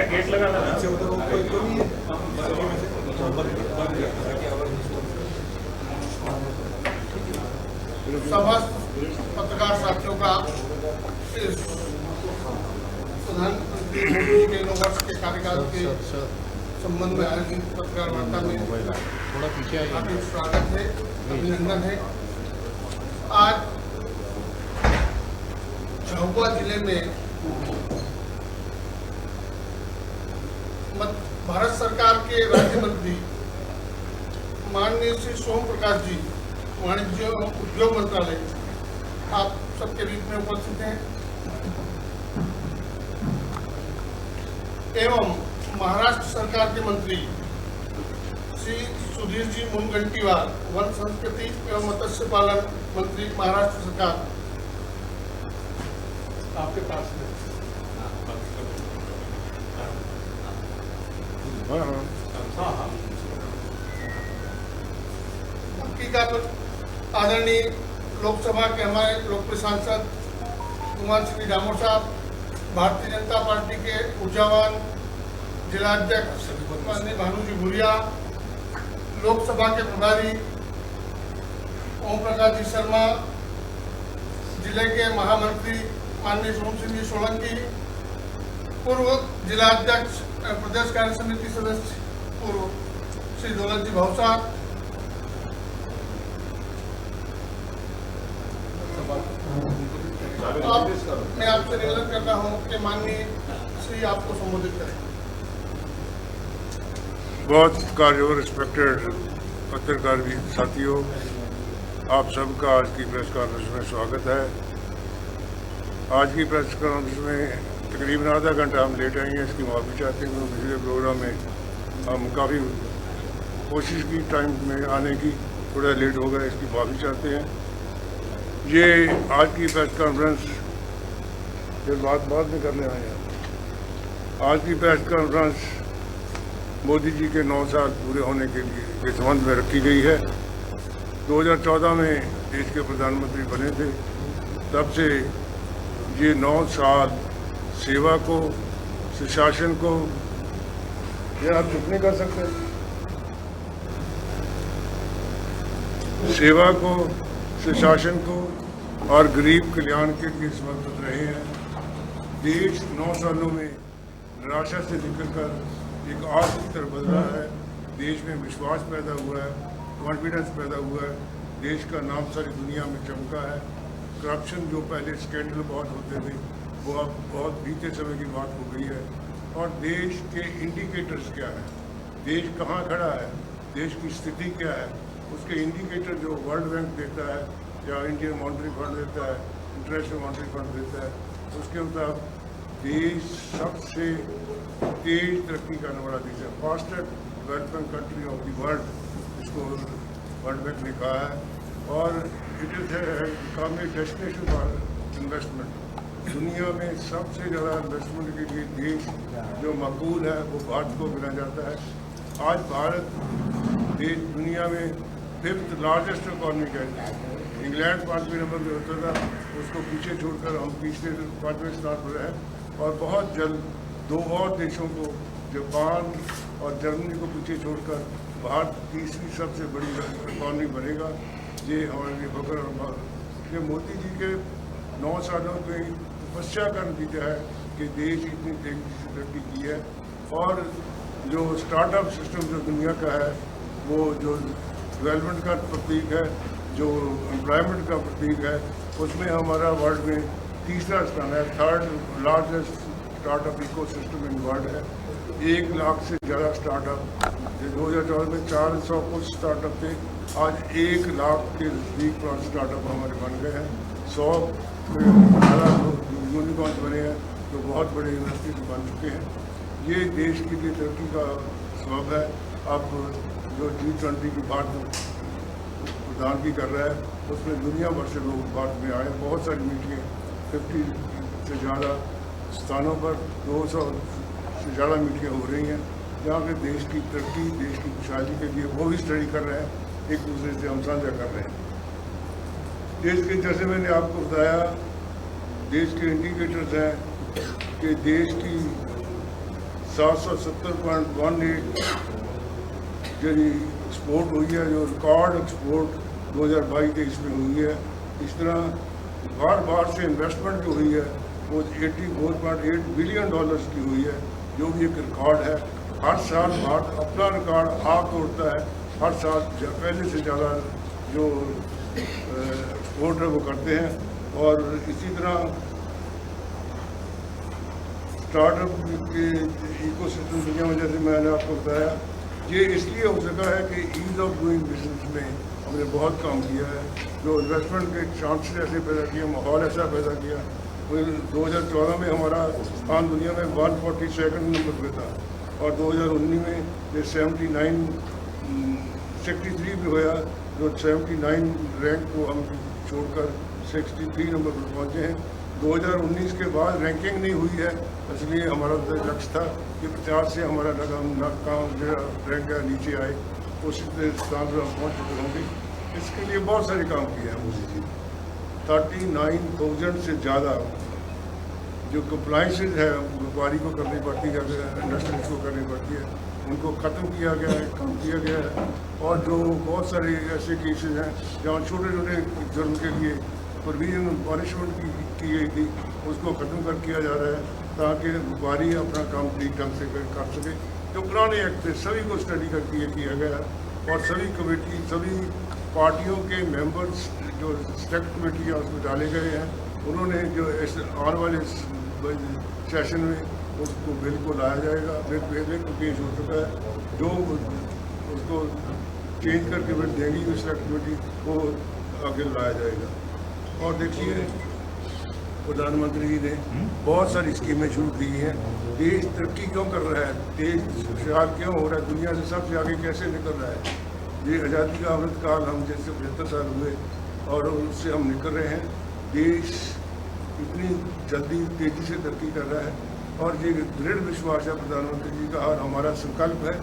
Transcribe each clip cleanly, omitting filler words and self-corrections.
Gate लगा समस्त पत्रकार साथियों का इस प्रधानमंत्री मोदी के 9 वर्ष के कार्यकाल के संबंध में आयोजित पत्रकार वार्ता में हार्दिक स्वागत है, अभिनंदन है। आज झाबुआ जिले में भारत सरकार के राज्य मंत्री माननीय श्री सोम प्रकाश जी, वाणिज्य उद्योग मंत्रालय, आप सबके बीच में उपस्थित हैं, एवं महाराष्ट्र सरकार के मंत्री श्री सुधीर जी मुनगंटीवार, वन संस्कृति एवं मत्स्य पालन मंत्री महाराष्ट्र सरकार, आपके पास में हकीकत आदरणीय लोकसभा के हमारे लोकप्रिय सांसद कुमार श्री डामोर साहब, भारतीय जनता पार्टी के ऊर्जावान जिलाध्यक्ष माननीय भानुजी भूरिया, लोकसभा के प्रभारी ओम प्रकाश जी शर्मा, जिले के महामंत्री माननीय सोम सिंह जी सोलंकी, पूर्व जिलाध्यक्ष प्रदेश कार्य समिति सदस्य पूर्व श्री दौलत जी भावसार, मैं आपसे निवेदन करता हूं कि माननीय श्री आपको संबोधित करें। बहुत कार्य रिस्पेक्टेड पत्रकार भी साथियों, आप सबका आज की प्रेस कॉन्फ्रेंस में स्वागत है। आज की प्रेस कॉन्फ्रेंस में तकरीबन आधा घंटा हम लेट आए हैं, इसकी माफ़ी चाहते हैं। पिछले प्रोग्राम में हम काफ़ी कोशिश की टाइम में आने की, थोड़ा लेट हो गया, इसकी माफ़ी चाहते हैं। ये आज की प्रेस कॉन्फ्रेंस फिर बाद में करने आए हैं। आज की प्रेस कॉन्फ्रेंस मोदी जी के 9 साल पूरे होने के लिए के संबंध में रखी गई है। 2014 में देश के प्रधानमंत्री बने थे, तब से ये 9 साल सेवा को, सुशासन को, ये आप चुप नहीं कर सकते, सेवा को, सुशासन को और गरीब कल्याण के लिए समर्पित रहे हैं। देश 9 सालों में निराशा से निकलकर एक आस की तरफ बदला है। देश में विश्वास पैदा हुआ है, कॉन्फिडेंस पैदा हुआ है, देश का नाम सारी दुनिया में चमका है। करप्शन जो पहले स्कैंडल बहुत होते थे वो अब बहुत बीते समय की बात हो गई है। और देश के इंडिकेटर्स क्या है, देश कहाँ खड़ा है, देश की स्थिति क्या है, उसके इंडिकेटर जो वर्ल्ड बैंक देता है या इंडियन मॉनेटरी फंड देता है, इंटरनेशनल मॉनेटरी फंड देता है, उसके मुताबिक देश सबसे तेज तरक्की करने वाला देश है, fastest development country of the world, इसको वर्ल्ड बैंक ने कहा है। और it is become a destination for investment. दुनिया में सबसे ज़्यादा इन्वेस्टमेंट के लिए देश जो मकबूल है वो भारत को गिना जाता है। आज भारत देश दुनिया में 5th लार्जेस्ट इकॉनमी है। इंग्लैंड 5वें नंबर पे होता था, उसको पीछे छोड़कर हम पिछले 5वें स्थान पर हैं। और बहुत जल्द 2 और देशों को, जापान और जर्मनी को पीछे छोड़कर भारत तीसरी सबसे बड़ी इकॉनमी बनेगा। ये हमारे लिए फख्र और बात। ये मोदी जी के 9 सालों की तपस्या का नतीजा है कि देश इतनी तेजी से तरक्की की है। और जो स्टार्टअप सिस्टम जो दुनिया का है, वो जो डेवलपमेंट का प्रतीक है, जो एम्प्लॉयमेंट का प्रतीक है, उसमें हमारा वर्ल्ड में तीसरा स्थान है। 3rd largest startup ecosystem in world है। 1 लाख से ज़्यादा स्टार्टअप, 2014 में 400 कुछ स्टार्टअप थे, आज 1 लाख के नज़दीक स्टार्टअप हमारे बन गए हैं। 100 से ज़्यादा यूनिकॉर्न्स बने हैं, तो बहुत बड़े यूनिवर्सिटी बन चुके हैं। ये देश के लिए तरक्की का सबब है। अब जो G20 की भारत प्रधानगी कर रहा है, उसमें दुनिया भर से लोग भारत में आए। बहुत सारी मीटिंगें 50 से ज़्यादा स्थानों पर 200 से ज़्यादा मीटिंगें हो रही हैं, जहाँ पे देश की तरक्की, देश की खुशहाली के लिए वो भी स्टडी कर रहे हैं, एक दूसरे से हम साझा कर रहे हैं। देश के, जैसे मैंने आपको बताया, देश के इंडिकेटर्स हैं कि देश की 770.18 जो एक्सपोर्ट हुई है, जो रिकॉर्ड एक्सपोर्ट 2022-23 में हुई है। इस तरह बार से इन्वेस्टमेंट जो हुई है वो $84.8 बिलियन की हुई है, जो भी एक रिकॉर्ड है। हर साल भारत अपना रिकॉर्ड आप तोड़ता है। हर साल पहले से ज़्यादा जो एक्सपोर्ट है वो करते हैं। और इसी तरह स्टार्टअप के इकोसिस्टम दुनिया में, जैसे मैंने आपको बताया, ये इसलिए हो सका है कि ईज़ ऑफ डूइंग बिजनेस में हमने बहुत काम किया है। जो इन्वेस्टमेंट के चांसेस ऐसे पैदा किए, माहौल ऐसा पैदा किया। 2014 में हमारा स्थान दुनिया में 142nd नंबर पे था, और 2019 में ये 63 पे होया, जो 79 रैंक को हम छोड़कर 63 नंबर पर पहुँचे हैं। 2019 के बाद रैंकिंग नहीं हुई है, इसलिए हमारा लक्ष्य था कि 50 से हमारा काम जो रैंक है नीचे आए, उस स्थान पर हम पहुँच चुके होंगे। इसके लिए बहुत सारे काम किए हैं मोदी जी। 39,000 से ज़्यादा जो कंप्लाइंसेज है व्यापारी को करनी पड़ती है, इंडस्ट्रीज को करनी पड़ती है, उनको ख़त्म किया गया है, कम किया गया है। और जो बहुत सारे ऐसे केसेस हैं जहाँ छोटे छोटे जुर्म के लिए प्रोविजन पनिशमेंट की गई थी, उसको ख़त्म कर किया जा रहा है, ताकि व्यापारी अपना काम ठीक ढंग से कर सके। जो पुराने एक्ट थे सभी को स्टडी करके ये किया गया, और सभी कमेटी, सभी पार्टियों के मेंबर्स जो सेलेक्ट कमेटी है उसमें डाले गए हैं। उन्होंने जो आने वाले सेशन में उसको बिल को लाया जाएगा। बिल तो पेश हो चुका है, जो उसको चेंज करके बिल देंगी जो सेलेक्ट कमेटी, वो आगे लाया जाएगा। और देखिए, प्रधानमंत्री जी ने बहुत सारी स्कीमें शुरू की हैं। देश तरक्की क्यों कर रहा है, देश खुशहाल क्यों हो रहा है, दुनिया से सबसे आगे कैसे निकल रहा है। ये आज़ादी का अमृत काल हम जैसे 75 साल हुए और उससे हम निकल रहे हैं। देश इतनी जल्दी तेज़ी से तरक्की कर रहा है, और ये दृढ़ विश्वास है प्रधानमंत्री जी का, और हमारा संकल्प है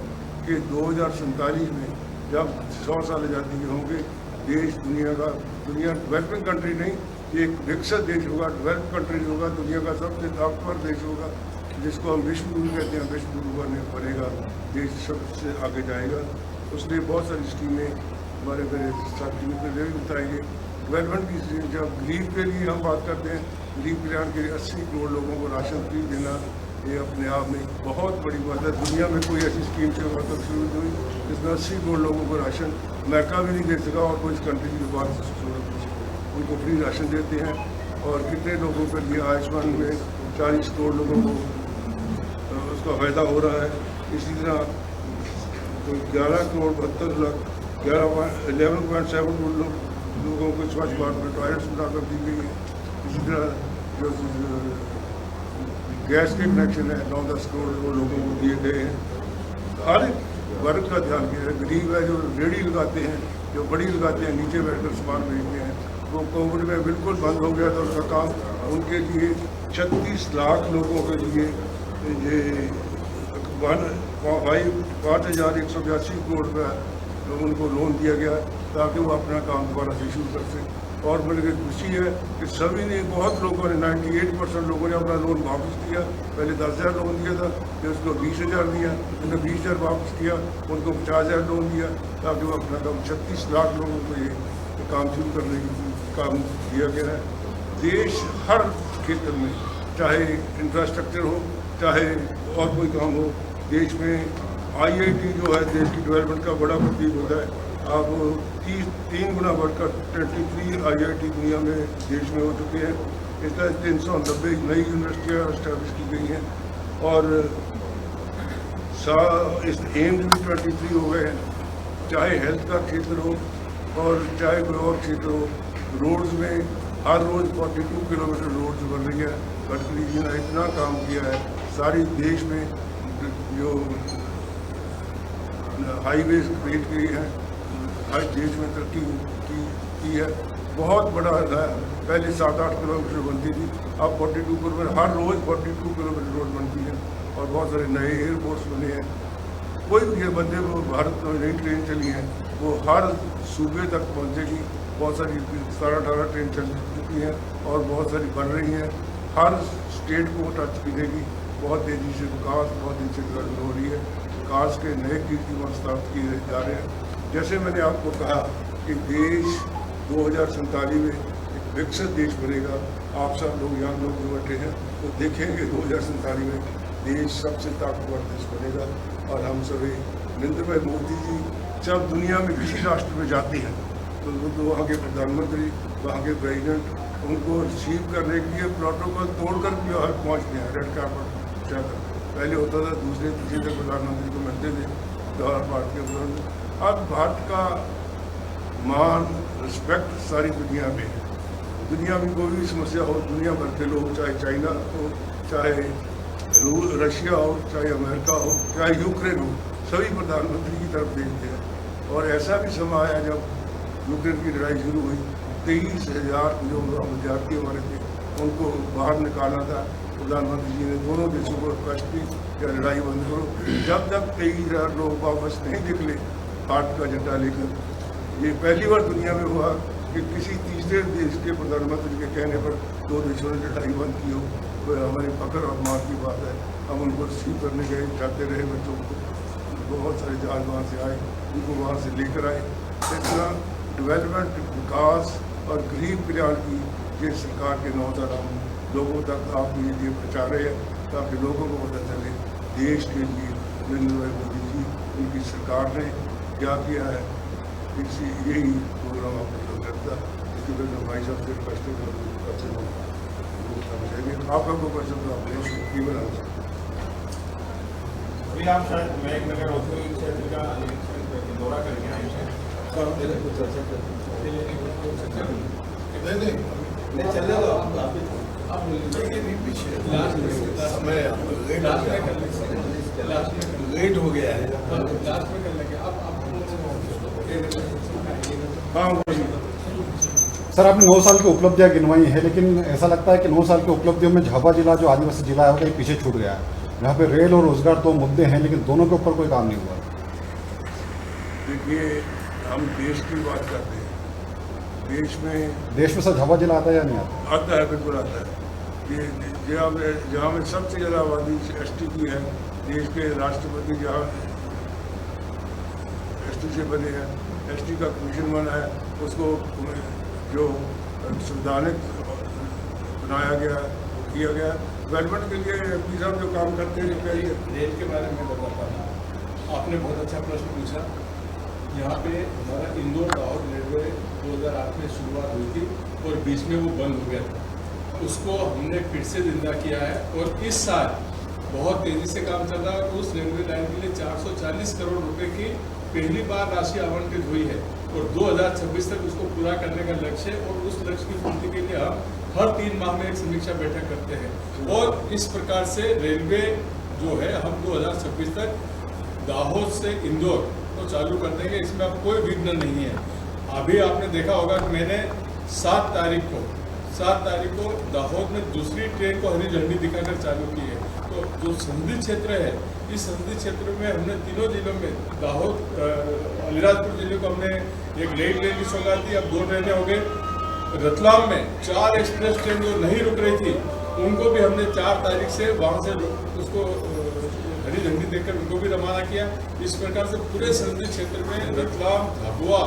कि 2047 में जब 100 साल आज़ादी के होंगे, देश दुनिया डेवलपिंग कंट्री नहीं, ये एक विकसित देश होगा, डेवलप कंट्री होगा, दुनिया का सबसे ताकतवर देश होगा, जिसको हम विश्व गुरु कहते हैं। विश्व गुरु बनेगा, देश सबसे आगे जाएगा। उसने बहुत सारी स्कीमें हमारे मेरे साथी मित्र भी बताएंगे। डेवलपमेंट की, जब गरीब के लिए हम बात करते हैं, गरीब कल्याण के लिए 80 करोड़ लोगों को राशन फ्री देना, ये अपने आप में बहुत बड़ी बात है। दुनिया में कोई ऐसी स्कीम से मतलब शुरू हुई जिसमें 80 करोड़ लोगों को राशन अमेरिका भी नहीं दे सका, और कोई इस कंट्री की बात उनको फ्री राशन देते हैं। और कितने लोगों के लिए आयुष्मान में 40 करोड़ लोगों को उसका फ़ायदा हो रहा है। इसी तरह 11 करोड़ 72 लाख 11.7 करोड़ लोगों को स्वच्छ भारत में टॉयलेट्स बनाकर दी गई है। इसी तरह जो गैस के कनेक्शन है 9-10 करोड़ लोगों को दिए गए हैं। हर वर्ग का ध्यान किया है। गरीब है जो रेडी लगाते हैं, जो बड़ी लगाते हैं, नीचे बैठकर सामान बेचते हैं, वो कोविड में बिल्कुल बंद हो गया था उनका काम। उनके लिए 36 लाख लोगों के लिए ये 5,182 करोड़ का उनको लोन दिया गया, ताकि वो अपना काम दोबारा से शुरू कर सकें। और मुझे खुशी है कि सभी ने, बहुत लोगों ने 98% लोगों ने अपना लोन वापस किया। पहले 10,000 लोन दिया था, फिर उसको 20,000 दिया, उन्होंने 20,000 वापस किया, उनको 50,000 लोन दिया, ताकि वो अपना काम 36 लाख लोगों को ये काम शुरू करने की काम दिया गया है। देश हर क्षेत्र में, चाहे इंफ्रास्ट्रक्चर हो, चाहे और कोई काम हो, देश में IIT जो है देश की डेवलपमेंट का बड़ा प्रतीक होता है। अब 3 गुना बढ़कर 23 IIT दुनिया में देश में हो चुके हैं। इस तरह 390 नई यूनिवर्सिटियाँ इस्टेब्लिश की गई हैं और इस एम्स भी 23 हो गए हैं। चाहे हेल्थ का क्षेत्र हो और चाहे कोई और क्षेत्र हो, रोड्स में हर रोज़ 42 किलोमीटर रोड्स बन रही है। गडकरी जी ने इतना काम किया है, सारी देश में जो हाईवेज क्रिएट की है, हर देश में तरक्की की है। बहुत बड़ा है, पहले 7-8 किलोमीटर बनती थी, अब 42 किलोमीटर, हर रोज़ 42 किलोमीटर रोड बनती है और बहुत सारे नए एयरपोर्ट्स बने हैं। कोई भी बंदे वो भारत में नई ट्रेन चली है, वो हर सूबे तक पहुँचेगी। बहुत सारी 17-18 ट्रेन चल चुकी हैं और बहुत सारी बन रही हैं, हर स्टेट को टच करेगी। बहुत तेज़ी से विकास, बहुत तेज़ी से डेवलपमेंट हो रही है। विकास के नए कीर्तिमान स्थापित किए जा रहे हैं। जैसे मैंने आपको कहा कि देश 2047 में एक विकसित देश बनेगा। आप सब लोग यहाँ लोग जो बैठे हैं तो देखेंगे 2047 में देश सबसे ताकतवर देश बनेगा। और हम सभी नरेंद्र भाई मोदी जी जब दुनिया में किसी राष्ट्र में जाते हैं तो वहाँ के प्रधानमंत्री, वहाँ के प्रेसिडेंट उनको रिसीव करने के लिए प्रोटोकॉल तोड़कर भी वहाँ पहुँचते हैं, रेड कार्पेट जाकर। पहले होता था दूसरे तीसरे प्रधानमंत्री को मिलते थे जवाहर भारत के प्रधानमंत्री। अब भारत का मान, रिस्पेक्ट सारी दुनिया में है। दुनिया में कोई भी समस्या हो, दुनिया भर के लोग, चाहे चाइना हो, चाहे रशिया हो, चाहे अमेरिका हो, चाहे यूक्रेन हो, सभी प्रधानमंत्री की तरफ देखते हैं। और ऐसा भी समय आया जब यूक्रेन की लड़ाई शुरू हुई, 23,000 जो विद्यार्थी हमारे थे उनको बाहर निकालना था। प्रधानमंत्री जी ने दोनों देशों को रिक्वेस्ट की कि लड़ाई बंद करो। जब तक 23,000 लोग वापस नहीं निकले भारत का झंडा लेकर, ये पहली बार दुनिया में हुआ कि किसी तीसरे देश के प्रधानमंत्री के कहने पर 2 देशों ने लड़ाई बंद की हो। तो हमारी फख्र और मान की बात है। हम उनको रिसीव करने गए, जाते रहे बच्चों को, बहुत सारे जहाज वहाँ से आए, उनको वहाँ से लेकर आए। इतना डेवलपमेंट, विकास और गरीब कल्याण की ये सरकार के 9 साल हम लोगों तक आप ये पहुँचा रहे हैं ताकि लोगों को पता चले देश के लिए नरेंद्र भाई मोदी जी, उनकी सरकार ने क्या किया है। इसी यही प्रोग्राम आपको करता है। इसके वजह भाई साहब से रिक्वेस्ट समझेंगे। आपका कोई क्वेश्चन तो आपने बना सकते। अभी आप शायद मैं एक नगर औद्योगिक क्षेत्र का दौरा करके आए हैं। चलने दो आप लेट हो गया है। सर, आपने 9 साल की उपलब्धियां गिनवाई हैं, लेकिन ऐसा लगता है कि 9 साल की उपलब्धियों में झाबुआ जिला जो आदिवासी जिला है वो कहीं पीछे छूट गया है। यहाँ पे रेल और रोजगार 2 मुद्दे हैं, लेकिन दोनों के ऊपर कोई काम नहीं हुआ। देखिए, हम देश की बात करते हैं। देश में सर झाबुआ जिला आता है या नहीं आता? आता है, बिल्कुल आता है। ये जहाँ में सबसे ज़्यादा आबादी ST की है, देश के राष्ट्रपति जहाँ ST से बने हैं, ST का कमीशन बना है, उसको जो संवैधानिक बनाया गया, किया गया। डेवलपमेंट के लिए MP साहब जो काम करते हैं, कहिए। रेल के बारे में बताता हूँ। आपने बहुत अच्छा प्रश्न पूछा। यहाँ पे हमारा इंदौर दाहोद रेलवे 2008 में शुरुआत हुई थी और बीच में वो बंद हो गया था। उसको हमने फिर से जिंदा किया है और इस साल बहुत तेज़ी से काम चल रहा है और उस रेलवे लाइन के लिए 440 करोड़ रुपए की पहली बार राशि आवंटित हुई है और 2026 तक उसको पूरा करने का लक्ष्य है। और उस लक्ष्य की पूर्ति के लिए हम हर 3 माह में एक समीक्षा बैठक करते हैं और इस प्रकार से रेलवे जो है हम 2026 तक दाहोद से इंदौर तो चालू कर देंगे। इसमें अब कोई विघ्न नहीं है। अभी आपने देखा होगा कि मैंने 7 तारीख को दाहोद में दूसरी ट्रेन को हरी झंडी दिखाकर चालू की है। तो जो संसदीय क्षेत्र है, इस संसदीय क्षेत्र में हमने तीनों जिलों में दाहोद, अलीराजपुर जिले को हमने एक नई ट्रेन की सौगात दी। अब 2 ट्रेनें हो गए रतलाम में 4 एक्सप्रेस ट्रेन जो नहीं रुक रही थी उनको भी हमने 4 तारीख से वहाँ से उसको हरी झंडी देकर उनको भी रवाना किया। इस प्रकार से पूरे संसदीय क्षेत्र में रतलाम, झाबुआ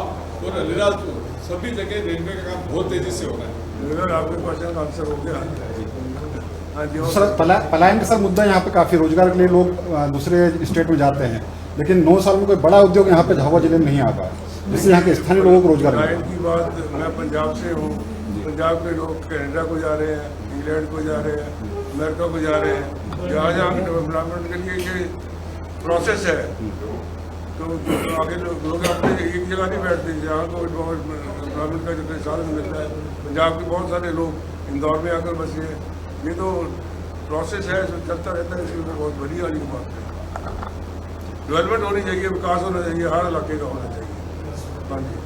और अलीराजपुर सभी जगह रेलवे का काम बहुत तेजी से हो रहा है। अगर आपके क्वेश्चन का आंसर हो गया। हाँ जी, सर पलायन का सर मुद्दा यहाँ पे काफ़ी, रोजगार के लिए लोग दूसरे स्टेट में जाते हैं, लेकिन 9 साल में कोई बड़ा उद्योग यहाँ पे झाबुआ जिले में नहीं आ पाया, जिससे यहाँ के स्थानीय लोगों को रोजगार मिला। पलायन की बात, मैं पंजाब से हूँ। पंजाब के लोग कनाडा को जा रहे हैं, इंग्लैंड को जा रहे हैं, अमेरिका को जा रहे हैं। जहाँ जहाँ डेवलपमेंट के लिए ये प्रोसेस है, तो आगे लोग अपने एक जगह नहीं बैठते। जहाँ को डेवलपमेंट का जो साधन मिलता है, पंजाब के बहुत सारे लोग इंदौर में आकर बसे हैं। ये तो प्रोसेस है, जो चलता रहता है। इसमें बहुत बढ़िया वाली बात है। डेवलपमेंट होनी चाहिए, विकास होना चाहिए, हर इलाके का होना चाहिए। हाँ जी।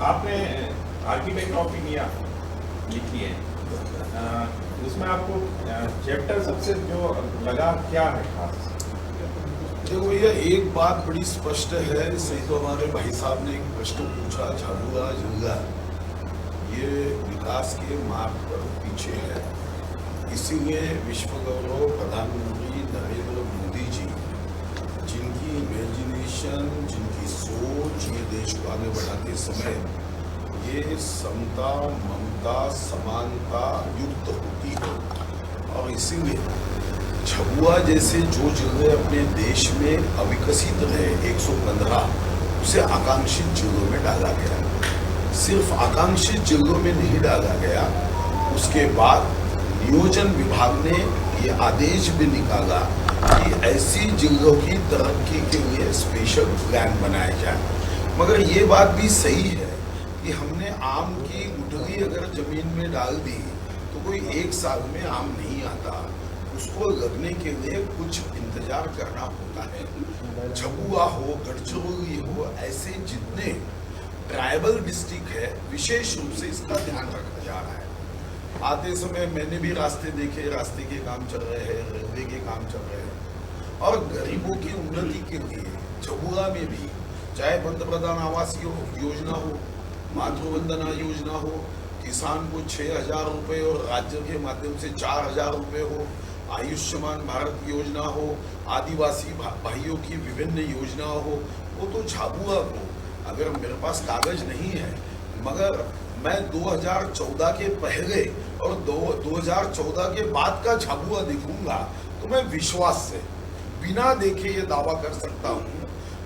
आपने आर्किटेक्ट ऑफ इंडिया लिखी है, उसमें आपको चैप्टर सबसे जो लगा क्या है खास? देखो भैया, एक बात बड़ी स्पष्ट है। सही तो हमारे भाई साहब ने एक प्रश्न पूछा, झाबुआ जिला ये विकास के मार्ग पर पीछे है। इसीलिए विश्व गौरव प्रधानमंत्री नरेंद्र मोदी जी, जिनकी इमेजिनेशन, जिनकी सोच ये देश को आगे बढ़ाते समय ये समता, ममता, समानता युक्त होती है। और इसीलिए झाबुआ जैसे जो जिले अपने देश में अविकसित रहे 115, उसे आकांक्षित जिलों में डाला गया। सिर्फ आकांक्षित जिलों में नहीं डाला गया, उसके बाद नियोजन विभाग ने ये आदेश भी निकाला कि ऐसी जिलों की तरक्की के लिए स्पेशल प्लान बनाया जाए। मगर ये बात भी सही है कि हमने आम की गुठली अगर जमीन में डाल दी तो कोई 1 साल में आम नहीं आता, उसको लगने के लिए कुछ इंतजार करना होता है। झाबुआ हो, गढ़चिरौली हो, ऐसे जितने ट्राइबल डिस्ट्रिक्ट है, विशेष रूप से इसका ध्यान रखा जा रहा है। आते समय मैंने भी रास्ते देखे, रास्ते के काम चल रहे हैं, रेलवे के काम चल रहे हैं। और गरीबों की उन्नति के लिए झाबुआ में भी, चाहे पंतप्रधान आवास योजना हो, मातृवंदना योजना हो, किसान को 6,000 रुपये और राज्य के माध्यम से 4,000 रुपये हो, आयुष्मान भारत योजना हो, आदिवासी भाइयों की विभिन्न योजना हो, वो तो झाबुआ को, अगर मेरे पास कागज नहीं है, मगर मैं 2014 के पहले और 2014 के बाद का झाबुआ देखूंगा तो मैं विश्वास से बिना देखे ये दावा कर सकता हूँ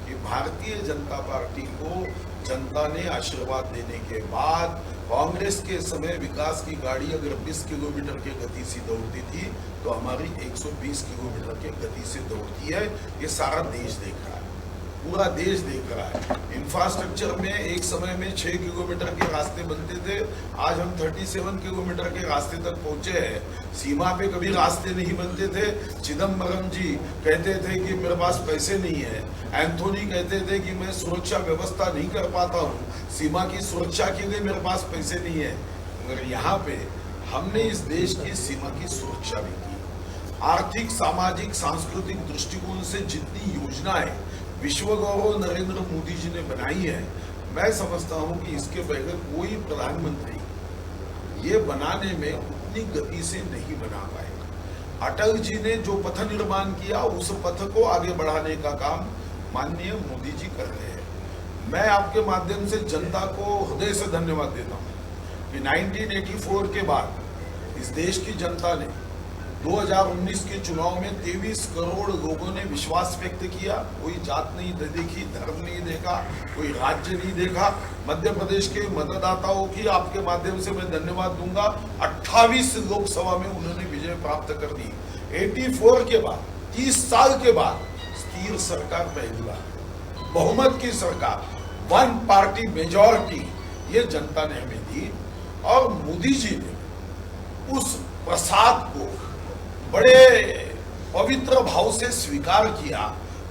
कि भारतीय जनता पार्टी को जनता ने आशीर्वाद देने के बाद, कांग्रेस के समय विकास की गाड़ी अगर 20 किलोमीटर की गति से दौड़ती थी तो हमारी 120 किलोमीटर की गति से दौड़ती है। ये सारा देश देख रहा है, पूरा देश देख रहा है। इंफ्रास्ट्रक्चर में एक समय में 6 किलोमीटर के रास्ते बनते थे, आज हम 37 किलोमीटर के रास्ते तक पहुंचे हैं। सीमा पे कभी रास्ते नहीं बनते थे। चिदम्बरम जी कहते थे कि मेरे पास पैसे नहीं है, एंथोनी कहते थे कि मैं सुरक्षा व्यवस्था नहीं कर पाता हूँ, सीमा की सुरक्षा के लिए मेरे पास पैसे नहीं है। मगर यहाँ पे हमने इस देश की सीमा की सुरक्षा भी की। आर्थिक, सामाजिक, सांस्कृतिक दृष्टिकोण से जितनी योजनाएं विश्व गौरव नरेंद्र मोदी जी ने बनाई है, मैं समझता हूं कि इसके पहले कोई प्रधानमंत्री ये बनाने में उतनी गति से नहीं बना पाए। अटल जी ने जो पथ निर्माण किया, उस पथ को आगे बढ़ाने का काम माननीय मोदी जी कर रहे हैं। मैं आपके माध्यम से जनता को हृदय से धन्यवाद देता हूं कि 1984 के बाद इस देश की जनता ने 2019 के चुनाव में 23 करोड़ लोगों ने विश्वास व्यक्त किया। कोई जात नहीं देखी, धर्म नहीं देखा, कोई राज्य नहीं देखा। मध्य प्रदेश के मतदाताओं की आपके माध्यम से मैं धन्यवाद दूंगा। 28 लोकसभा में उन्होंने विजय प्राप्त कर दी। 84 के बाद 30 साल के बाद स्थिर सरकार पहली बार, बहुमत की सरकार, 1 पार्टी मेजॉरिटी, ये जनता ने हमें दी। और मोदी जी ने उस प्रसाद को बड़े पवित्र भाव से स्वीकार किया।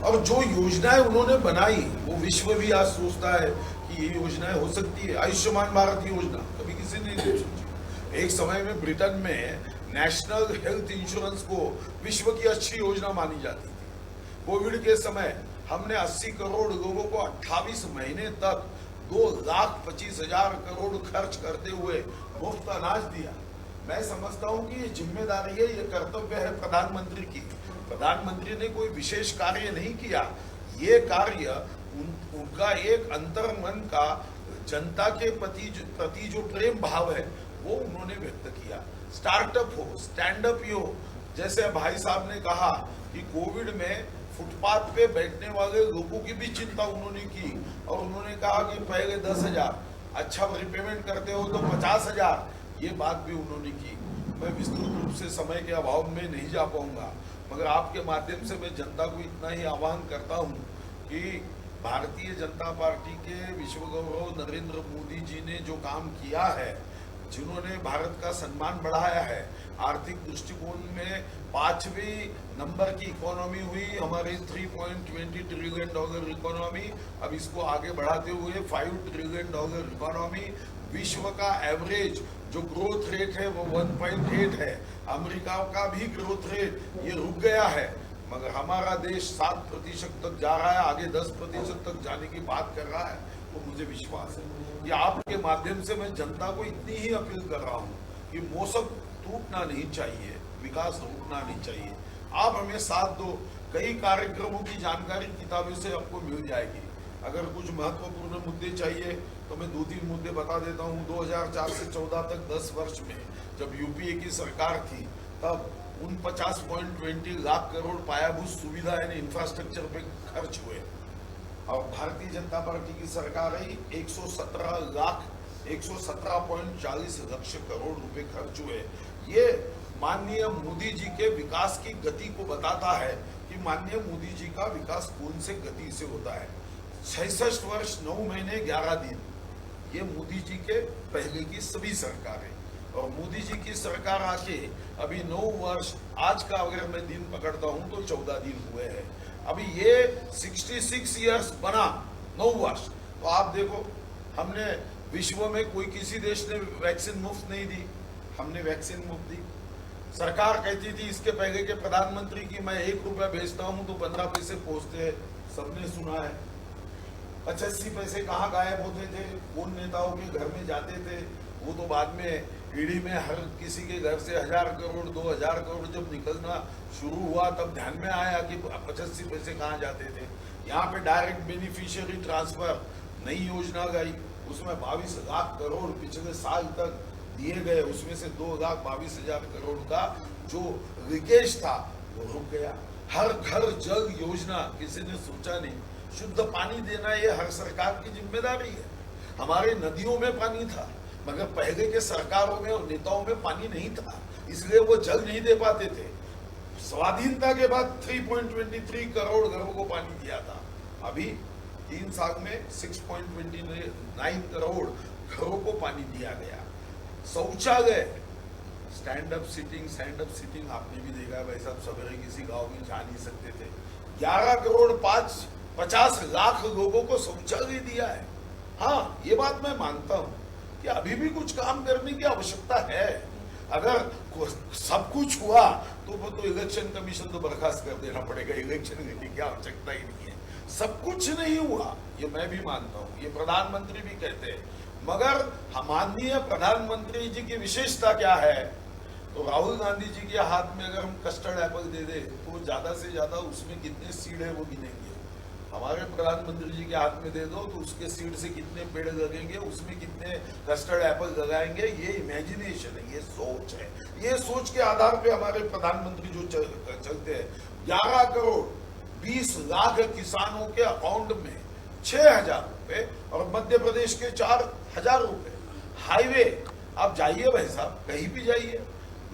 और जो योजनाएं उन्होंने बनाई, वो विश्व भी आज सोचता है कि ये योजनाएं हो सकती है। आयुष्मान भारत योजना कभी किसी ने नहीं सोची। एक समय में ब्रिटेन में नेशनल हेल्थ इंश्योरेंस को विश्व की अच्छी योजना मानी जाती थी। कोविड के समय हमने 80 करोड़ लोगों को 28 महीने तक 2,25,000 करोड़ खर्च करते हुए मुफ्त अनाज दिया। मैं समझता हूं कि ये जिम्मेदारी है, ये कर्तव्य है प्रधानमंत्री की। प्रधानमंत्री ने कोई विशेष कार्य नहीं किया, ये कार्य उनका एक अंतर्मन का जनता के प्रति जो प्रेम भाव है वो उन्होंने व्यक्त किया। स्टार्टअप हो, स्टैंडअप हो, जैसे भाई साहब ने कहा कि कोविड में फुटपाथ पे बैठने वाले लोगों की भी चिंता उन्होंने की और उन्होंने कहा कि पहले 10,000, अच्छा रिपेमेंट करते हो तो 50,000, ये बात भी उन्होंने की। मैं विस्तृत रूप से समय के अभाव में नहीं जा पाऊंगा, मगर आपके माध्यम से मैं जनता को इतना ही आह्वान करता हूं कि भारतीय जनता पार्टी के विश्व गौरव नरेंद्र मोदी जी ने जो काम किया है, जिन्होंने भारत का सम्मान बढ़ाया है, आर्थिक दृष्टिकोण में 5वें नंबर की इकोनॉमी हुई हमारी 3.20 ट्रिलियन डॉलर इकोनॉमी, अब इसको आगे बढ़ाते हुए 5 ट्रिलियन डॉलर इकोनॉमी। विश्व का एवरेज जो ग्रोथ रेट है वो 1.8 है, अमेरिका का भी ग्रोथ रेट ये रुक गया है, मगर हमारा देश 7% तक जा रहा है, आगे 10% तक जाने की बात कर रहा है। तो मुझे विश्वास है कि आपके माध्यम से मैं जनता को इतनी ही अपील कर रहा हूँ कि मौसम टूटना नहीं चाहिए, विकास रुकना नहीं चाहिए। आप हमें साथ दो, कई कार्यक्रमों की जानकारी किताबों से आपको मिल जाएगी। अगर कुछ महत्वपूर्ण मुद्दे चाहिए तो मैं 2-3 मुद्दे बता देता हूँ। 2004 से 14 तक 10 वर्ष में जब यूपीए की सरकार थी तब 49.20 लाख करोड़ पायाभूत सुविधा यानी इंफ्रास्ट्रक्चर पे खर्च हुए, और भारतीय जनता पार्टी की सरकार आई 117.40 लाख करोड़ खर्च हुए। ये माननीय मोदी जी के विकास की गति को बताता है कि माननीय मोदी जी का विकास कौन से गति से होता है। 66 वर्ष 9 महीने 11 दिन, ये मोदी जी के पहले की सभी सरकारें, और मोदी जी की सरकार आके अभी 9 वर्ष, आज का अगर मैं दिन पकड़ता हूं तो 14 दिन हुए हैं। अभी ये 66 ईयर्स बना 9 वर्ष, तो आप देखो हमने विश्व में कोई किसी देश ने वैक्सीन मुफ्त नहीं दी, हमने वैक्सीन मुफ्त दी। सरकार कहती थी इसके पहले के प्रधानमंत्री की मैं 1 रुपया भेजता हूं तो 15 पैसे पहुंचते हैं, सबने सुना है। 85 पैसे कहाँ गायब होते थे, कौन नेताओं के घर में जाते थे, वो तो बाद में ईडी में हर किसी के घर से 1000 करोड़ 2000 करोड़ जब निकलना शुरू हुआ तब ध्यान में आया कि 85 पैसे कहाँ जाते थे। यहाँ पे डायरेक्ट बेनिफिशियरी ट्रांसफर नई योजना गई, उसमें 22 लाख करोड़ पिछले साल तक दिए गए, उसमें से 2,22,000 करोड़ का जो लीकेज था वो रुक गया। हर घर जल योजना किसी ने सोचा नहीं, शुद्ध पानी देना ये हर सरकार की जिम्मेदारी है। हमारे नदियों में पानी था मगर पहले के सरकारों में और नेताओं में पानी नहीं था, इसलिए वो जल नहीं दे पाते थे। स्वाधीनता के बाद 3.23 करोड़ घरों को पानी दिया था, अभी 3 साल में 6.29 करोड़ घरों को पानी दिया गया। शौचालय स्टैंड अप सीटिंग आपने भी देखा है भाई साहब, सवेरे किसी गांव में जा नहीं सकते थे। 11 करोड़ 50 लाख लोगों को शौचालय दिया है। हाँ, ये बात मैं मानता हूं कि अभी भी कुछ काम करने की आवश्यकता है। अगर सब कुछ हुआ तो वो तो इलेक्शन कमीशन तो बर्खास्त कर देना पड़ेगा, इलेक्शन की क्या आवश्यकता ही नहीं है। सब कुछ नहीं हुआ ये मैं भी मानता हूं, ये प्रधानमंत्री भी कहते हैं, मगर माननीय प्रधानमंत्री जी की विशेषता क्या है, तो राहुल गांधी जी के हाथ में अगर हम कस्टर्ड एप्पल दे दे तो ज्यादा से ज्यादा उसमें कितने सीड है वो गिनेंगे। हमारे प्रधानमंत्री जी के हाथ में दे दो तो उसके सीड से कितने पेड़ लगेंगे, उसमें कितने कस्टर्ड एप्पल लगाएंगे, ये इमेजिनेशन है, ये सोच है। ये सोच के आधार पे हमारे प्रधानमंत्री जो चलते हैं। 11 करोड़ 20 लाख किसानों के अकाउंट में 6,000 रुपए और मध्य प्रदेश के 4,000 रुपए। हाईवे आप जाइए भाई साहब, कहीं भी जाइए,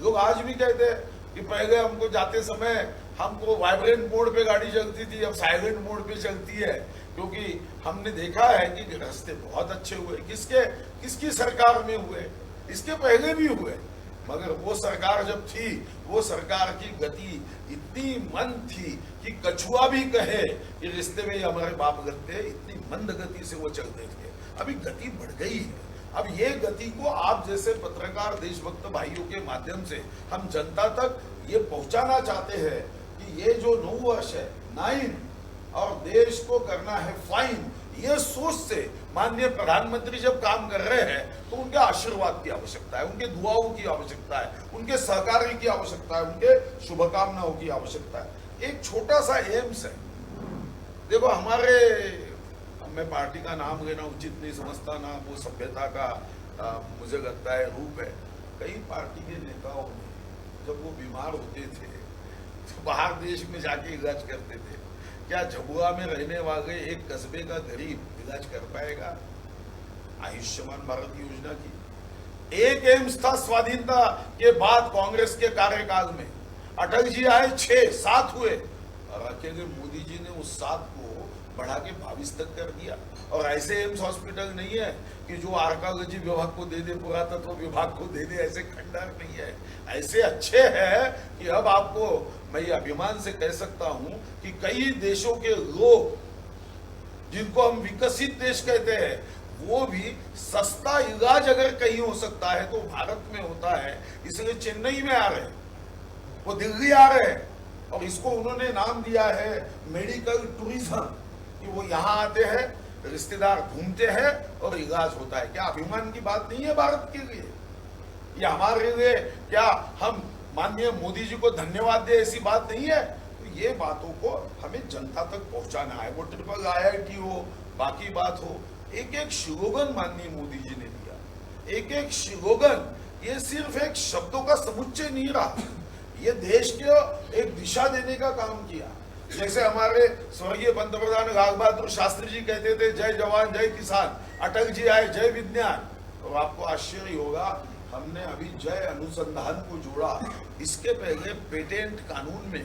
लोग आज भी कहते हैं कि पहले हमको जाते समय हमको वाइब्रेंट मोड पे गाड़ी चलती थी, अब साइलेंट मोड पे चलती है, क्योंकि हमने देखा है कि रास्ते बहुत अच्छे हुए। किसकी सरकार में हुए, इसके पहले भी हुए, मगर वो सरकार जब थी वो सरकार की गति इतनी मंद थी कि कछुआ भी कहे कि रिश्ते में हमारे बाप लगते, इतनी मंद गति से वो चलते थे। अभी गति बढ़ गई है। अब ये गति को आप जैसे पत्रकार देशभक्त भाइयों के माध्यम से हम जनता तक ये पहुंचाना चाहते हैं कि ये जो 9 वर्ष है, और देश को करना है फाइन, ये सोच से माननीय प्रधानमंत्री जब काम कर रहे हैं तो उनके आशीर्वाद की आवश्यकता है, उनके दुआओं की आवश्यकता है, उनके सहकार्य की आवश्यकता है, उनके शुभकामनाओं की आवश्यकता है। एक छोटा सा एम्स है, देखो हमारे, मैं पार्टी का नाम लेना उचित नहीं समझता, ना वो सभ्यता का मुझे लगता है रूप है। कई पार्टी के नेताओं ने जब वो बीमार होते थे तो बाहर देश में जाके इलाज करते थे। क्या झबुआ में रहने वाले एक कस्बे का गरीब इलाज कर पाएगा? आयुष्मान भारत योजना की एक एम्स था स्वाधीनता के बाद कांग्रेस के कार्यकाल में, अटल जी आए 6-7 हुए और अकेले मोदी जी ने उस 7 को बढ़ा के 22 तक कर दिया। और ऐसे एम्स हॉस्पिटल नहीं है कि जो आर्कियोलॉजी विभाग को दे दे, पुरातत्व विभाग को दे दे, ऐसे खंडर नहीं है, ऐसे अच्छे हैं कि अब आपको मैं ये अभिमान से कह सकता हूं कि कई देशों के लोग जिनको हम विकसित देश कहते हैं वो भी सस्ता इलाज अगर कहीं हो सकता है तो भारत में होता है। इसलिए चेन्नई में आ रहे हैं, वो दिल्ली आ रहे हैं, और इसको उन्होंने नाम दिया है मेडिकल टूरिज्म, कि वो यहाँ आते हैं, रिश्तेदार घूमते हैं और इलाज होता है। क्या अभिमान की बात नहीं है भारत के लिए? ये हमारे लिए क्या हम माननीय मोदी जी को धन्यवाद दे, ऐसी बात नहीं है? तो ये बातों को हमें जनता तक पहुंचाना है, वो ट्रिपल IIT हो, बाकी बात हो। एक एक स्लोगन माननीय मोदी जी ने दिया, एक एक स्लोगन, ये सिर्फ एक शब्दों का समुच्चय नहीं रहा, ये देश को एक दिशा देने का काम किया। जैसे हमारे स्वर्गीय पंतप्रधान लाल बहादुर शास्त्री जी कहते थे, जय जवान जय किसान, अटल जी आए जय विज्ञान। और आपको आश्चर्य होगा, हमने अभी जय अनुसंधान को जोड़ा। इसके पहले पेटेंट कानून में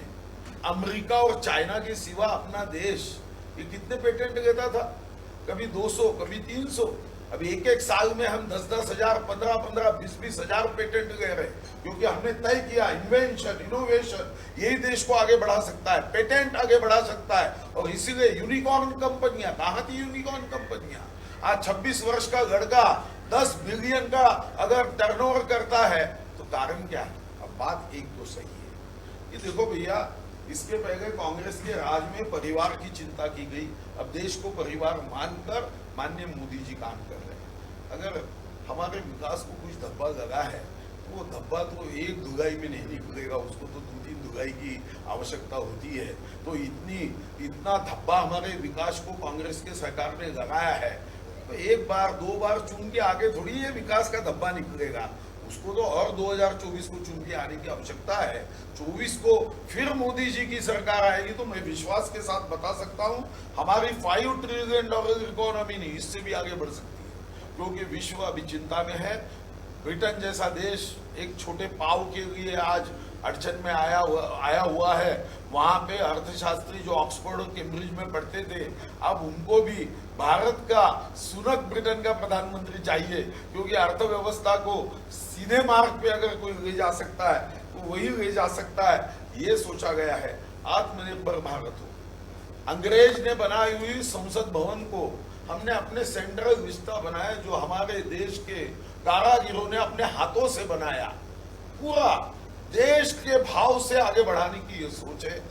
अमेरिका और चाइना के सिवा अपना देश ये कितने पेटेंट लेता था? कभी 200, कभी 300। अभी एक साल में हम 10-10 हजार, 15-15, 20-20 हजार पेटेंट ले रहे, क्योंकि हमने तय किया इन्वेंशन, इनोवेशन यही देश को आगे बढ़ा सकता है, पेटेंट आगे बढ़ा सकता है। और इसीलिए यूनिकॉर्न कंपनियां, कहाँ थी यूनिकॉर्न कंपनियां? आज 26 वर्ष का लड़का 10 बिलियन का अगर टर्नओवर करता है तो कारण क्या है? अब बात एक तो सही है कि देखो भैया, इसके पहले कांग्रेस के राज में परिवार की चिंता की गई, अब देश को परिवार मानकर माननीय मोदी जी काम कर रहे हैं। अगर हमारे विकास को कुछ धब्बा लगा है तो वो धब्बा तो एक धुलाई में नहीं निकलेगा, उसको तो 2-3 धुलाई की आवश्यकता होती है। तो इतना धब्बा हमारे विकास को कांग्रेस के सरकार ने लगाया है, तो एक बार 2 बार चुन के आगे थोड़ी ये विकास का धब्बा निकलेगा, उसको तो और 2024 को चुन के आने की आवश्यकता है। 24 को फिर मोदी जी की सरकार आएगी तो मैं विश्वास के साथ बता सकता हूं हमारी $5 ट्रिलियन इकोनॉमी नहीं, इससे भी आगे बढ़ सकती है, क्योंकि विश्व अभी चिंता में है। ब्रिटेन जैसा देश एक छोटे पाव के लिए आज अड़चन में आया हुआ है। वहां पे अर्थशास्त्री जो ऑक्सफोर्ड और कैम्ब्रिज में पढ़ते थे, अब उनको भी भारत का सुनक ब्रिटेन का प्रधानमंत्री चाहिए, क्योंकि अर्थव्यवस्था को सीधे मार्ग पे अगर कोई ले जा सकता है तो वही ले जा सकता है। ये सोचा गया है आत्मनिर्भर भारत हो। अंग्रेज ने बनाई हुई संसद भवन को हमने अपने सेंट्रल विस्ता बनाया, जो हमारे देश के कारागिरों ने अपने हाथों से बनाया। पूरा देश के भाव से आगे बढ़ाने की ये सोच है।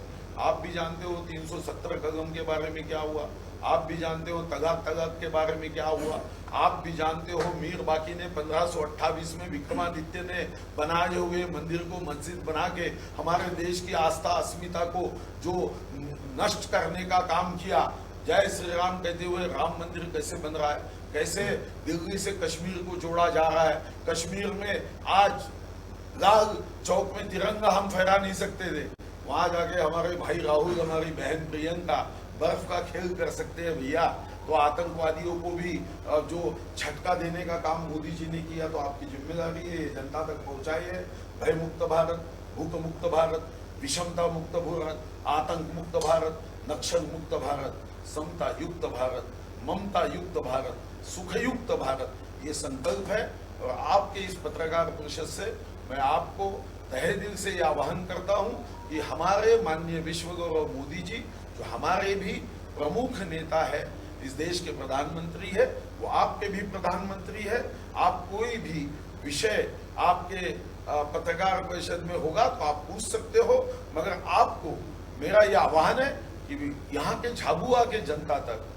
आप भी जानते हो 370 कदम के बारे में क्या हुआ, आप भी जानते हो तगाक के बारे में क्या हुआ, आप भी जानते हो मीर बाकी ने 1528 में विक्रमादित्य ने बनाए हुए मंदिर को मस्जिद बना के हमारे देश की आस्था अस्मिता को जो नष्ट करने का काम किया। जय श्री राम कहते हुए राम मंदिर कैसे बन रहा है, कैसे दिल्ली से कश्मीर को जोड़ा जा रहा है। कश्मीर में आज लाल चौक में तिरंगा हम फहरा नहीं सकते थे, वहां जाके हमारे भाई राहुल, हमारी बहन प्रियंका बर्फ का खेल कर सकते हैं भैया। तो आतंकवादियों को भी जो झटका देने का काम मोदी जी ने किया, तो आपकी जिम्मेदारी है जनता तक पहुंचाइए। भय मुक्त भारत, भूख मुक्त भारत, विषमता मुक्त भारत, आतंक मुक्त भारत, नक्सल मुक्त भारत, समता युक्त भारत, ममता युक्त भारत, सुखयुक्त भारत, ये संकल्प है। और आपके इस पत्रकार परिषद से मैं आपको तहे दिल से यह आह्वान करता हूं कि हमारे माननीय विश्व गौरव मोदी जी, जो हमारे भी प्रमुख नेता है, इस देश के प्रधानमंत्री है, वो आपके भी प्रधानमंत्री है। आप कोई भी विषय आपके पत्रकार परिषद में होगा तो आप पूछ सकते हो, मगर आपको मेरा यह आह्वान है कि कि यहाँ के झाबुआ के जनता तक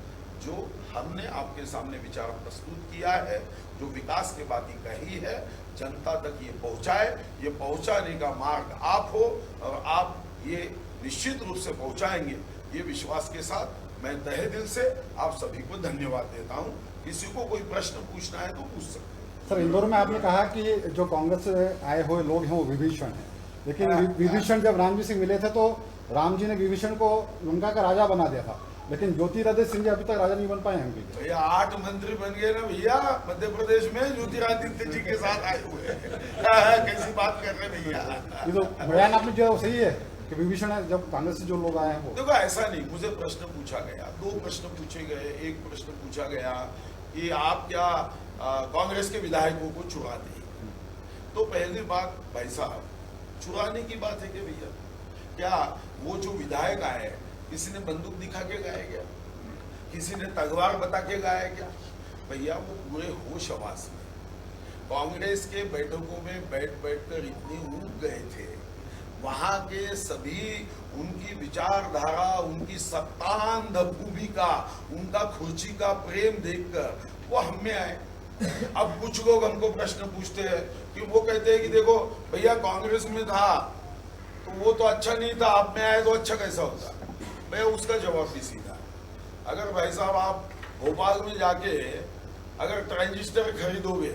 जो हमने आपके सामने विचार प्रस्तुत किया है, जो विकास की बातें कही है, जनता तक ये पहुंचाए। ये पहुंचाने का मार्ग आप हो और आप ये निश्चित रूप से पहुंचाएंगे। ये विश्वास के साथ मैं तहे दिल से आप सभी को धन्यवाद देता हूं। किसी को कोई प्रश्न पूछना है तो पूछ सकते हैं। सर, इंदौर में आपने कहा कि जो कांग्रेस से आए हुए लोग हैं वो विभीषण हैं, लेकिन विभीषण जब राम जी से मिले थे तो राम जी ने विभीषण को लंका का राजा बना दिया था, लेकिन ज्योतिरादित्य सिंधिया अभी तक राजा नहीं बन पाए हैं उनके। भैया 8 मंत्री बन गए ना भैया मध्य प्रदेश में, ज्योतिरादित्य जी के साथ आए हुए हैं। कैसी बात कर रहे भैया? ये तो बयान आपने जो सही है कि विभीषण है, जब कांग्रेस से जो लोग आए हैं वो। देखो ऐसा नहीं, मुझे प्रश्न पूछा गया, 2 प्रश्न पूछे गए। एक प्रश्न पूछा गया कि आप क्या कांग्रेस के विधायकों को चुरा दें। तो पहली बात भाई साहब, चुराने की बात है कि भैया क्या वो जो विधायक आए किसी ने बंदूक दिखा के गाया क्या? किसी ने तलवार बता के गाया क्या? भैया वो पूरे होश हवास में कांग्रेस के बैठकों में बैठ कर इतने ऊब गए थे। वहां के सभी उनकी विचारधारा, उनकी सत्तांध भूमिका, उनका खुर्ची का प्रेम देखकर वो हम में आए। अब कुछ लोग हमको प्रश्न पूछते हैं कि वो कहते हैं कि देखो भैया कांग्रेस में था तो वो तो अच्छा नहीं था, आप में आए तो अच्छा कैसा होता? मैं उसका जवाब भी सीधा, अगर भाई साहब आप भोपाल में जाके अगर ट्रांजिस्टर खरीदोगे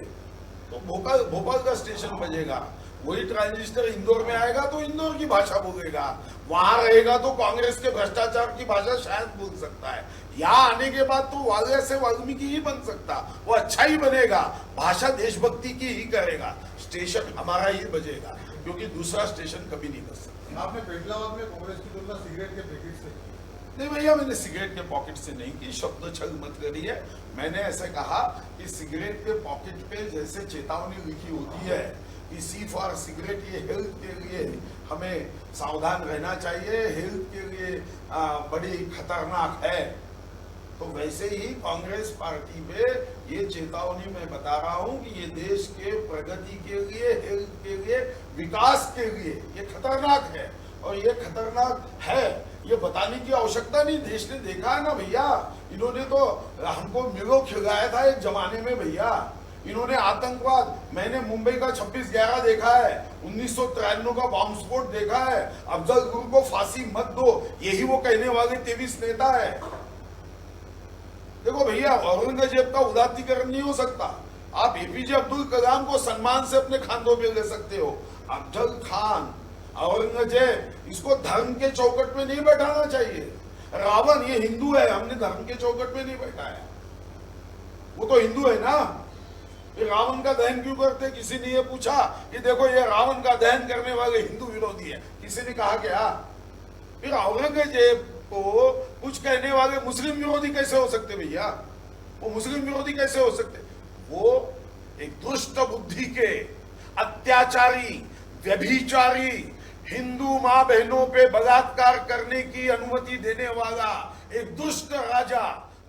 तो भोपाल का स्टेशन बजेगा, वही ट्रांजिस्टर इंदौर में आएगा तो इंदौर की भाषा बोलेगा, वहां रहेगा तो कांग्रेस के भ्रष्टाचार की भाषा शायद बोल सकता है। यहाँ आने के बाद तो वाले से वाल्मीकि ही बन सकता, वो अच्छा ही बनेगा, भाषा देशभक्ति की ही करेगा, स्टेशन हमारा ही बजेगा, क्योंकि दूसरा स्टेशन कभी नहीं बच सकता। आपने पेटलाबाद में कांग्रेस की तुलना सिगरेट के पैकेट से की। नहीं भैया, मैंने सिगरेट के पॉकेट से नहीं की, शब्द छल मत करिए। मैंने ऐसे कहा कि सिगरेट के पॉकेट पे जैसे चेतावनी लिखी होती है कि सी फॉर सिगरेट, ये हेल्थ के लिए हमें सावधान रहना चाहिए, हेल्थ के लिए बड़ी खतरनाक है, तो वैसे ही कांग्रेस पार्टी पे ये चेतावनी मैं बता रहा हूं कि ये देश के प्रगति के लिए, हेल्थ के लिए, विकास के लिए ये खतरनाक है। और ये खतरनाक है ये बताने की आवश्यकता नहीं, देश ने देखा है ना भैया। इन्होंने तो हमको मिलो खिलाया था एक जमाने में भैया। इन्होंने आतंकवाद, मैंने मुंबई का 26/11 देखा है, 1993 का बॉम्ब स्फोट देखा है, अफजल गुरु को फांसी मत दो, यही वो कहने वाले 23 नेता है। देखो भैया, औरंगजेब का उदात्तीकरण नहीं हो सकता। आप एपीजे अब्दुल कलाम को सम्मान से अपने खांधों पे ले सकते हो। अफजल खान, औरंगजेब, इसको धर्म के चौकट में नहीं बैठाना चाहिए। रावण ये हिंदू है, हमने धर्म के चौकट में नहीं बैठाया, वो तो हिंदू है ना। ये रावण का दहन क्यों करते? किसी ने ये पूछा कि देखो ये रावण का दहन करने वाले हिंदू विरोधी है, किसी ने कहा क्या? फिर औरंगजेब को कुछ कहने वाले मुस्लिम विरोधी कैसे हो सकते भैया? वो मुस्लिम विरोधी कैसे हो सकते? वो एक दुष्ट बुद्धि के, अत्याचारी, व्यभिचारी, हिंदू मां बहनों पे बलात्कार करने की अनुमति देने वाला एक दुष्ट राजा,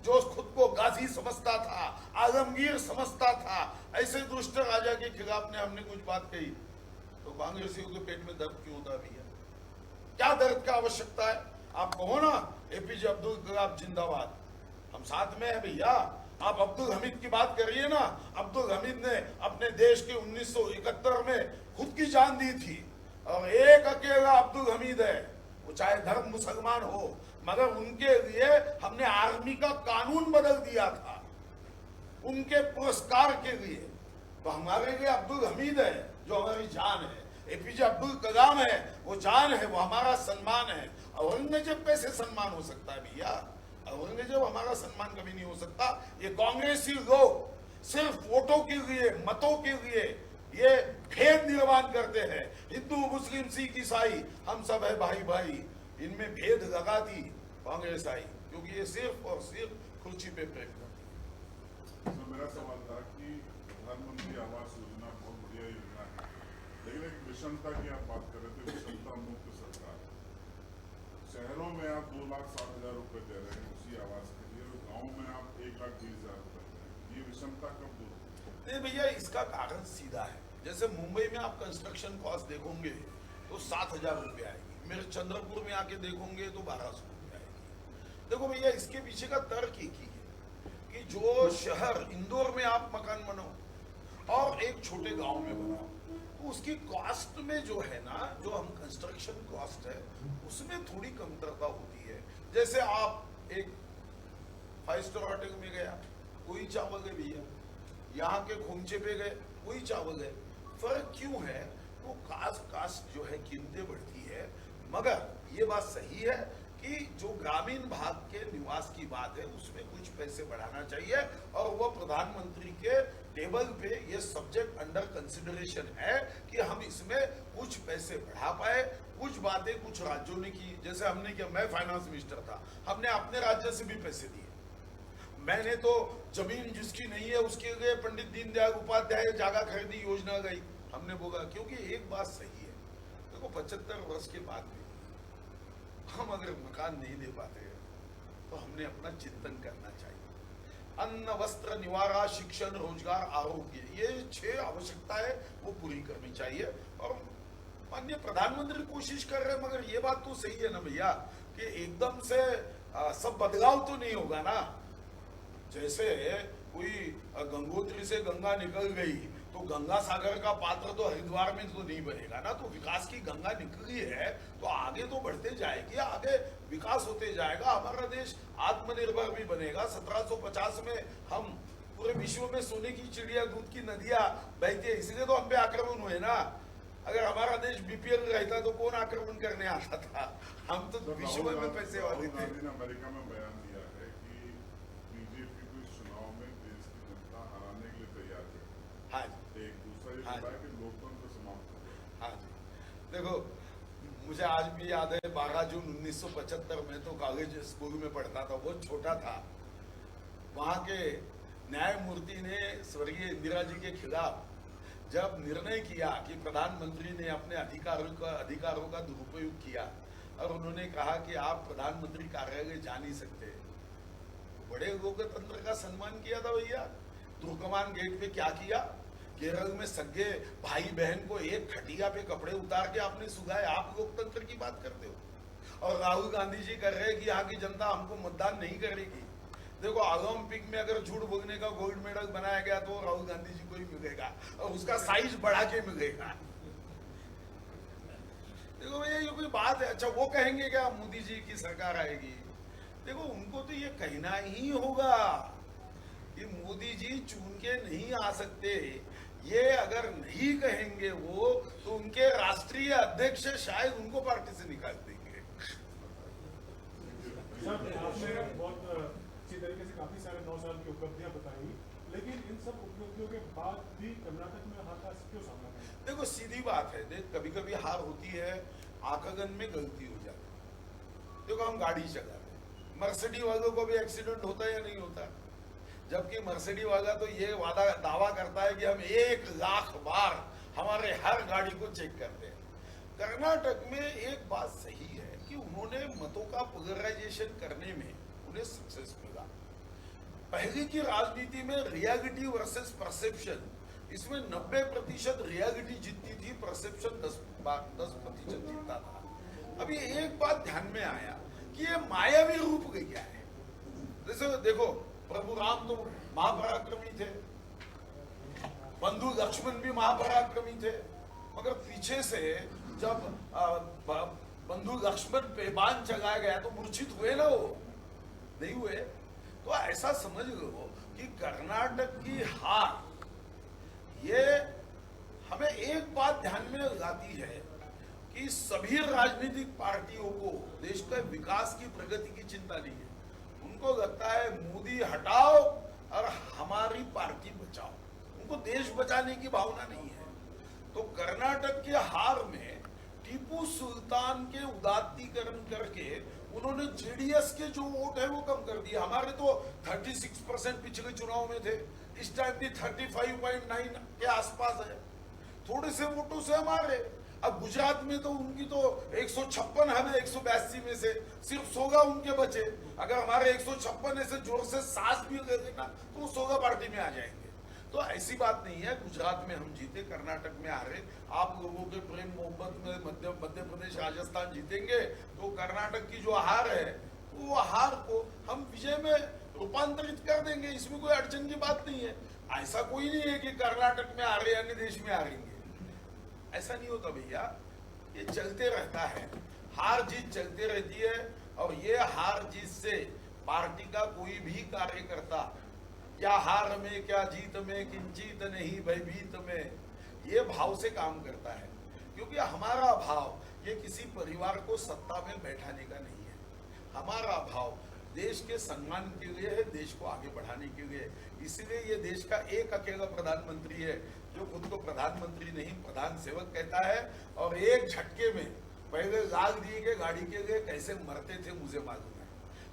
जो खुद को गाजी समझता था, आलमगीर समझता था, ऐसे दुष्ट राजा के खिलाफ ने हमने कुछ बात कही तो कांग्रेसियों के पेट में दर्द क्यों होता भैया? क्या दर्द का आवश्यकता है? आप कहो ना एपीजे अब्दुल कलाम जिंदाबाद, हम साथ में है भैया। आप अब्दुल हमीद की बात करिए ना, अब्दुल हमीद ने अपने देश के 1971 में खुद की जान दी थी, और एक अकेला अब्दुल हमीद है, वो चाहे धर्म मुसलमान हो, मगर उनके लिए हमने आर्मी का कानून बदल दिया था, उनके पुरस्कार के लिए। तो हमारे लिए अब्दुल हमीद है जो हमारी जान है, एपीजे अब्दुल कलाम है वो जान है, वो हमारा सम्मान है। औरंगजेब कैसे सम्मान हो सकता है भैया? औरंगजेब हमारा सम्मान कभी नहीं हो सकता। ये कांग्रेसी लोग सिर्फ वोटों के लिए, मतों के लिए ये भेद निर्माण करते हैं। हिंदू, मुस्लिम, सिख, ईसाई, हम सब है भाई भाई, इनमें भेद लगा दी कांग्रेस आई, क्योंकि ये सिर्फ और सिर्फ खुर्ची पे प्रेम करती है। तो मेरा सवाल था कि प्रधानमंत्री आवास योजना बहुत बढ़िया योजना है, लेकिन एक विषमता की आप बात कर रहे थे, विषमता मुक्त सरकार। शहरों में आप 2,60,000 रुपए दे रहे हैं उसी आवास के लिए, और गाँव में आप 1,20,000 रुपए दे रहे हैं। ये विषमता कब दूर? नहीं भैया, इसका कारण सीधा है। जैसे मुंबई में आप कंस्ट्रक्शन कॉस्ट देखोगे तो 7,000 रुपये आएगी, मेरे चंद्रपुर में आके देखोगे तो 1,200 रुपये आएगी। देखो भैया, इसके पीछे का तर्क एक ही है कि जो शहर इंदौर में आप मकान बनाओ और एक छोटे गांव में बनाओ, तो उसकी कॉस्ट में जो है ना, जो हम कंस्ट्रक्शन कॉस्ट है उसमें थोड़ी कमतरता होती है। जैसे आप एक 5 स्टार होटल में गया, कोई चावल है भैया, यहाँ के खोमचे पे गए कोई चावल है। फर्क क्यों है? वो कास्ट जो है कीमतें बढ़ती है। मगर ये बात सही है कि जो ग्रामीण भाग के निवास की बात है उसमें कुछ पैसे बढ़ाना चाहिए, और वो प्रधानमंत्री के टेबल पे ये सब्जेक्ट अंडर कंसिडरेशन है कि हम इसमें कुछ पैसे बढ़ा पाए। कुछ बातें कुछ राज्यों ने की, जैसे हमने किया, मैं फाइनेंस मिनिस्टर था, हमने अपने राज्य से भी पैसे दिए। मैंने तो जमीन जिसकी नहीं है उसके लिए पंडित दीनदयाल उपाध्याय जागा खरीदी योजना गई, हमने बोला। क्योंकि एक बात सही है, देखो 75 वर्ष के बाद भी हम अगर मकान नहीं दे पाते हैं तो हमने अपना चिंतन करना चाहिए। अन्न, वस्त्र, निवारा, शिक्षण, रोजगार, आरोग्य, ये 6 आवश्यकताएं वो पूरी करनी चाहिए। और माननीय प्रधानमंत्री कोशिश कर रहे हैं, मगर ये बात तो सही है ना भैया कि एकदम से सब बदलाव तो नहीं होगा ना। जैसे कोई गंगोत्री से गंगा निकल गई तो गंगा सागर का पात्र तो हरिद्वार में तो नहीं बनेगा ना। तो विकास की गंगा निकली है तो आगे तो बढ़ते जाएगी, आगे विकास होते जाएगा, हमारा देश आत्मनिर्भर भी बनेगा। 1750 में हम पूरे विश्व में सोने की चिड़िया, दूध की नदियां बहती है, इसलिए तो हम पे आक्रमण हुए ना। अगर हमारा देश बीपीएल रहता तो कौन आक्रमण करने आता था? हम तो विश्व में पैसे वाले थे। अमेरिका में बयान दिया है कि बीजेपी को इस चुनाव में देश की जनता हराने के लिए तैयार है। हाँ जी। एक दूसरा ये कहा कि लोकतंत्र समाप्त हो गया। हाँ जी। देखो, मुझे आज भी याद है 12 जून 1975 में, तो कॉलेज स्कूल में पढ़ता था, बहुत छोटा था। वहां के न्यायमूर्ति ने स्वर्गीय इंदिरा जी के खिलाफ जब निर्णय किया कि प्रधानमंत्री ने अपने अधिकारों का दुरुपयोग किया और उन्होंने कहा कि आप प्रधानमंत्री कार्यालय जा नहीं सकते, तो बड़े लोकतंत्र का सम्मान किया था भैया। तुर्कमान गेट पे क्या किया? केरल में सगे भाई बहन को एक खटिया पे कपड़े उतार के आपने सुगाए। आप लोकतंत्र की बात करते हो। और राहुल गांधी जी कर रहे हैं कि यहाँ की जनता हमको मतदान नहीं करेगी। देखो, ओलंपिक में अगर झूठ बोलने का गोल्ड मेडल बनाया गया तो राहुल गांधी जी को ही मिलेगा और उसका साइज बढ़ा के मिलेगा। देखो भैया, ये कोई बात है? अच्छा, वो कहेंगे क्या मोदी जी की सरकार आएगी? देखो, उनको तो ये कहना ही होगा कि मोदी जी चुन के नहीं आ सकते। ये अगर नहीं कहेंगे वो, तो उनके राष्ट्रीय अध्यक्ष शायद उनको पार्टी से निकाल देंगे। सर, आपने बहुत अच्छी तरीके से काफी सारे 9 साल की उपलब्धियां बताई, लेकिन इन सब उपलब्धियों के बाद भी कर्नाटक में हार का क्यों सामना करना? देखो, सीधी बात है, देख कभी कभी हार होती है, आकलन में गलती हो जाती है। देखो, हम गाड़ी चला रहे, मर्सिडीज वालों को भी एक्सीडेंट होता है या नहीं होता? जबकि मर्सिडीज वाला तो ये दावा करता है कि हम 1 लाख बार हमारे हर गाड़ी को चेक करते हैं। कर्नाटक में एक बात सही है कि उन्होंने मतों का पोलराइजेशन करने में उन्हें सक्सेस मिला। पहले की राजनीति में रियलिटी वर्सेस परसेप्शन, इसमें 90% रियलिटी जीतती थी, परसेप्शन 10% जीतता था। अभी एक बात ध्यान में आया कि ये मायावी रूप गया है। जैसे देखो, प्रभु राम तो महापराक्रमी थे, बंधु लक्ष्मण भी महापराक्रमी थे, मगर पीछे से जब बंधु लक्ष्मण पे बाण चलाया गया तो मूर्छित हुए ना, वो नहीं हुए। तो ऐसा समझ लो कि कर्नाटक की हार ये हमें एक बात ध्यान में लाती है कि सभी राजनीतिक पार्टियों को देश के विकास की, प्रगति की चिंता नहीं है। उनको लगता है मोदी हटाओ और हमारी पार्टी बचाओ, उनको देश बचाने की भावना नहीं है। तो कर्नाटक के हार में टीपू सुल्तान के उदात्तीकरण करके उन्होंने जेडीएस के जो वोट है वो कम कर दिए। हमारे तो 36% पिछले चुनाव में थे, इस टाइम भी 35.9 के आसपास है, थोड़े से वोटों से हमारे। अब गुजरात में तो उनकी तो 156 हमें 182 में से सिर्फ 16 उनके बचे। अगर हमारे 156 ऐसे जोर से सांस भी ले लेना तो वो 16 पार्टी में आ जाएंगे। तो ऐसी बात नहीं है, गुजरात में हम जीते, कर्नाटक में हारे। आप लोगों के प्रेम मोहब्बत में मध्य प्रदेश, राजस्थान जीतेंगे, तो कर्नाटक की जो हार है वो हार को हम विजय में रूपांतरित कर देंगे, इसमें कोई अड़चन की बात नहीं है। ऐसा कोई नहीं है कि कर्नाटक में हारे अन्य देश में हारेंगे, ऐसा नहीं होता भैया। ये चलते रहता है, हार जीत चलते रहती है। और ये हार जीत से पार्टी का कोई भी कार्यकर्ता क्या हार में क्या जीत में किंचित नहीं भयभीत में, ये भाव से काम करता है। क्योंकि हमारा भाव ये किसी परिवार को सत्ता में बैठाने का नहीं है, हमारा भाव देश के सम्मान के लिए है, देश को आगे बढ़ाने के लिए। इसलिए ये देश का एक अकेला प्रधानमंत्री है जो खुद को प्रधानमंत्री नहीं प्रधान सेवक कहता है। और एक झटके में पहले गाल दिए के गाड़ी के लिए कैसे मरते थे मुझे मालूम है।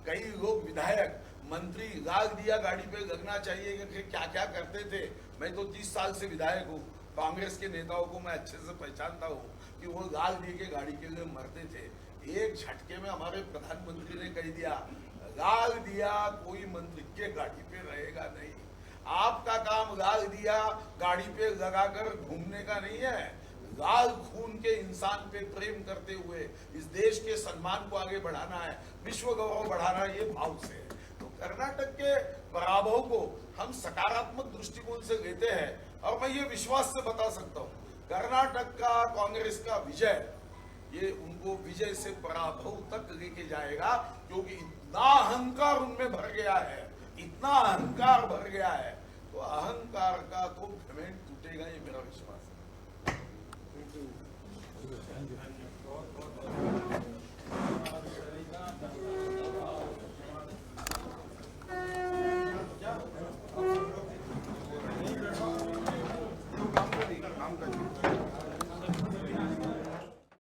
कई लोग विधायक मंत्री गाल दिया गाड़ी पे लगना चाहिए कि क्या क्या करते थे। मैं तो 30 साल से विधायक हूँ, कांग्रेस के नेताओं को मैं अच्छे से पहचानता हूँ कि वो गाल दिए के गाड़ी के लिए मरते थे। एक झटके में हमारे प्रधानमंत्री ने कह दिया गाल दिया कोई मंत्री के गाड़ी पे रहेगा नहीं। आपका काम गाल दिया गाड़ी पे लगाकर घूमने का नहीं है, गाल खून के इंसान पे प्रेम करते हुए इस देश के सम्मान को आगे बढ़ाना है, विश्व गौरव बढ़ाना है, ये भाव से है। तो कर्नाटक के पराभव को हम सकारात्मक दृष्टिकोण से लेते हैं। और मैं ये विश्वास से बता सकता हूँ कर्नाटक का कांग्रेस का विजय ये उनको विजय से पराभव तक लेके जाएगा। क्योंकि इतना अहंकार उनमें भर गया है, इतना अहंकार भर गया है, तो अहंकार का तो घमंड टूटेगा, ये मेरा विश्वास है। Thank you.